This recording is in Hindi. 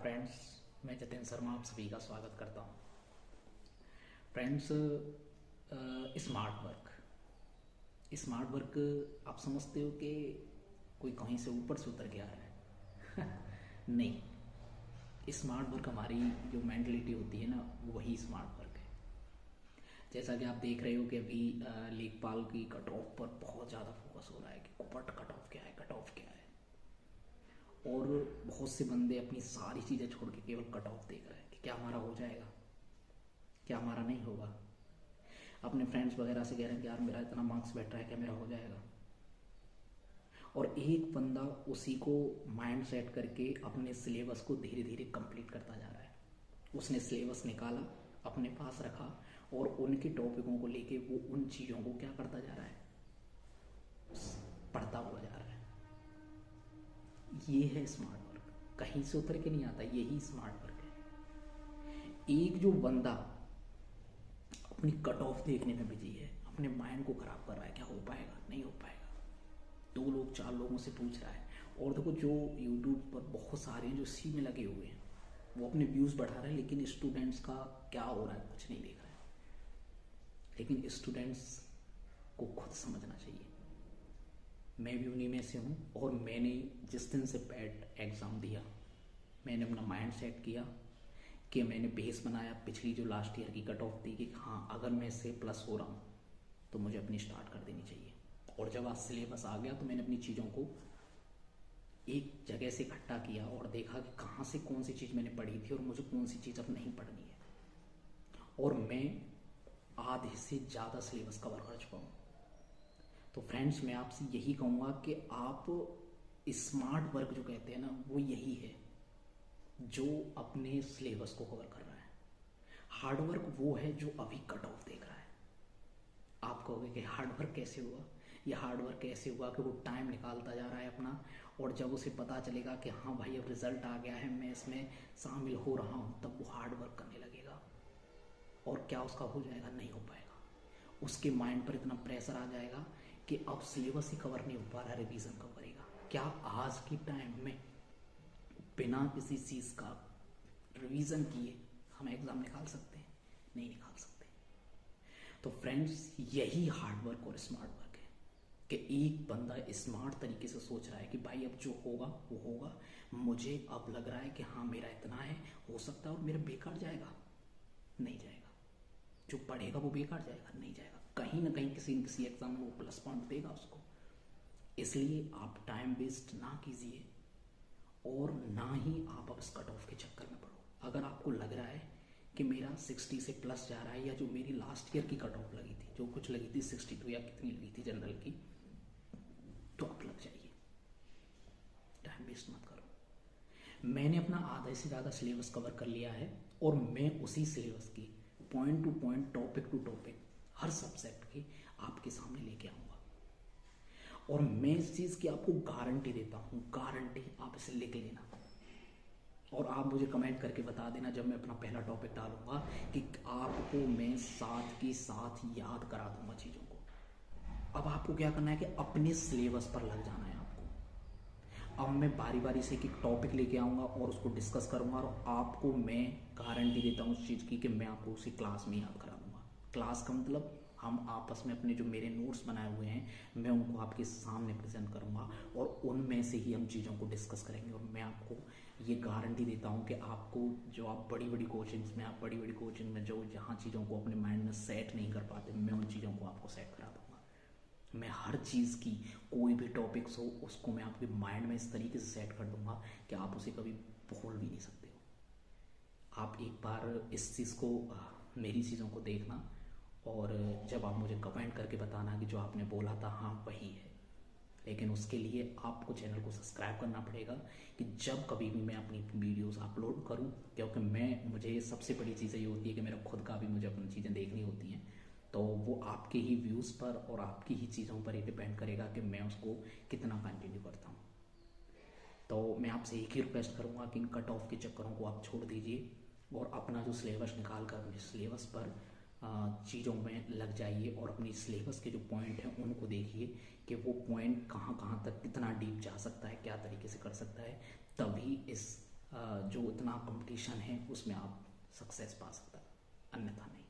फ्रेंड्स, मैं जतिन शर्मा आप सभी का स्वागत करता हूँ। फ्रेंड्स, स्मार्ट वर्क आप समझते हो कि कोई कहीं से ऊपर से उतर के आ रहा है। नहीं, स्मार्ट वर्क हमारी जो मेंटलिटी होती है ना, वही स्मार्ट वर्क है। जैसा कि आप देख रहे हो कि अभी लेखपाल की कट ऑफ पर बहुत ज़्यादा फोकस हो रहा है कि कट ऑफ क्या है, कट ऑफ क्या है। और बहुत से बंदे अपनी सारी चीज़ें छोड़ के केवल कट ऑफ देख रहे हैं कि क्या हमारा हो जाएगा, क्या हमारा नहीं होगा। अपने फ्रेंड्स वगैरह से कह रहे हैं कि यार मेरा इतना मार्क्स बैठ रहा है, क्या मेरा हो जाएगा। और एक बंदा उसी को माइंड सेट करके अपने सिलेबस को धीरे धीरे कंप्लीट करता जा रहा है। उसने सिलेबस निकाला, अपने पास रखा और उनके टॉपिकों को लेके वो उन चीज़ों को क्या करता जा रहा है, पढ़ता हुआ जा रहा है। ये है स्मार्ट वर्क, कहीं से उतर के नहीं आता, यही स्मार्ट वर्क है। एक जो बंदा अपनी कट ऑफ देखने में बिजी है, अपने माइंड को खराब कर रहा है, क्या हो पाएगा, नहीं हो पाएगा, 2 लोग 4 लोगों से पूछ रहा है। और देखो, जो यूट्यूब पर बहुत सारे हैं जो इसी में लगे हुए हैं, वो अपने व्यूज़ बढ़ा रहे हैं, लेकिन स्टूडेंट्स का क्या हो रहा है कुछ नहीं देख रहा है। लेकिन स्टूडेंट्स को खुद समझना चाहिए। मैं भी उन्हीं में से हूँ और मैंने जिस दिन से पैट एग्ज़ाम दिया, मैंने अपना माइंड सेट किया कि मैंने बेस बनाया पिछली जो लास्ट ईयर की कट ऑफ थी कि हाँ, अगर मैं इससे प्लस हो रहा हूँ तो मुझे अपनी स्टार्ट कर देनी चाहिए। और जब आज सिलेबस आ गया तो मैंने अपनी चीज़ों को एक जगह से इकट्ठा किया और देखा कि कहाँ से कौन सी चीज़ मैंने पढ़ी थी और मुझे कौन सी चीज़ अब नहीं पढ़नी है। और मैं आधे से ज़्यादा सिलेबस कवर कर चुका हूँ। तो फ्रेंड्स, मैं आपसे यही कहूँगा कि आप स्मार्ट वर्क जो कहते हैं ना, वो यही है जो अपने सिलेबस को कवर कर रहा है। हार्ड वर्क वो है जो अभी कट ऑफ देख रहा है। आप कहोगे कि हार्ड वर्क कैसे हुआ? ये हार्ड वर्क कैसे हुआ कि वो टाइम निकालता जा रहा है अपना, और जब उसे पता चलेगा कि हाँ भाई अब रिजल्ट आ गया है, मैं इसमें शामिल हो रहा हूँ, तब वो हार्ड वर्क करने लगेगा। और क्या उसका हो जाएगा? नहीं हो पाएगा। उसके माइंड पर इतना प्रेशर आ जाएगा कि अब सिलेबस ही कवर नहीं हो पा रहा, रिवीजन कब करेगा। क्या आज के टाइम में बिना किसी चीज़ का रिवीजन किए हम एग्ज़ाम निकाल सकते हैं? नहीं निकाल सकते। तो फ्रेंड्स, यही हार्ड वर्क और स्मार्ट वर्क है कि एक बंदा स्मार्ट तरीके से सोच रहा है कि भाई अब जो होगा वो होगा, मुझे अब लग रहा है कि हाँ मेरा इतना है, हो सकता है और मेरा बेकार जाएगा, नहीं जाएगा। जो पढ़ेगा वो बेकार जाएगा, नहीं जाएगा। कहीं ना कहीं किसी न किसी एग्जाम में वो प्लस पॉइंट देगा उसको। इसलिए आप टाइम वेस्ट ना कीजिए और ना ही आप अब इस कट ऑफ के चक्कर में पड़ो। अगर आपको लग रहा है कि मेरा 60 से प्लस जा रहा है, या जो मेरी लास्ट ईयर की कट ऑफ लगी थी, जो कुछ लगी थी 62 या कितनी लगी थी जनरल की, तो आप लग जाइए, टाइम वेस्ट मत करो। मैंने अपना आधे से ज़्यादा सिलेबस कवर कर लिया है और मैं उसी सिलेबस की point to point, topic to topic, हर सब्जेक्ट के आपके सामने लेके आऊँगा। और मैं इस चीज़ की आपको गारंटी देता हूँ, गारंटी, आप इसे लिख लेना और आप मुझे कमेंट करके बता देना जब मैं अपना पहला टॉपिक डालूंगा कि आपको मैं साथ के साथ याद करा दूंगा चीज़ों को। अब आपको क्या करना है कि अपने सिलेबस पर लग जाना है आपको। अब मैं बारी बारी से एक टॉपिक लेके आऊँगा और उसको डिस्कस करूँगा, और आपको मैं गारंटी देता हूँ उस चीज़ की कि मैं आपको उसी क्लास में याद करा दूँगा। क्लास का मतलब हम आपस में अपने जो मेरे नोट्स बनाए हुए हैं, मैं उनको आपके सामने प्रेजेंट करूँगा और उनमें से ही हम चीज़ों को डिस्कस करेंगे। और मैं आपको ये गारंटी देता हूँ कि आपको जो आप बड़ी बड़ी कोचिंग में जो जहाँ चीज़ों को अपने माइंड में सेट नहीं कर पाते, मैं उन चीज़ों को आपको सेट करा दूँगा। मैं हर चीज़ की, कोई भी टॉपिक्स हो उसको मैं आपके माइंड में इस तरीके से सेट कर दूँगा कि आप उसे कभी भूल भी नहीं सकते हो। आप एक बार इस चीज़ को, मेरी चीज़ों को देखना, और जब आप मुझे कमेंट करके बताना कि जो आपने बोला था हाँ वही है। लेकिन उसके लिए आपको चैनल को सब्सक्राइब करना पड़ेगा कि जब कभी भी मैं अपनी वीडियोस अपलोड करूं, क्योंकि मुझे सबसे बड़ी चीज़ ये होती है कि मेरा खुद का भी मुझे अपनी चीज़ें देखनी होती हैं। तो वो आपके ही व्यूज़ पर और आपकी ही चीज़ों पर ही डिपेंड करेगा कि मैं उसको कितना कंटिन्यू करता हूँ। तो मैं आपसे एक ही रिक्वेस्ट करूँगा कि इन कट ऑफ के चक्करों को आप छोड़ दीजिए और अपना जो सिलेबस निकाल कर अपने सिलेबस पर चीज़ों में लग जाइए और अपनी सिलेबस के जो पॉइंट हैं उनको देखिए कि वो पॉइंट कहाँ कहाँ तक कितना डीप जा सकता है, क्या तरीके से कर सकता है। तभी इस जो इतना कंपटीशन है उसमें आप सक्सेस पा सकता है, अन्यथा नहीं।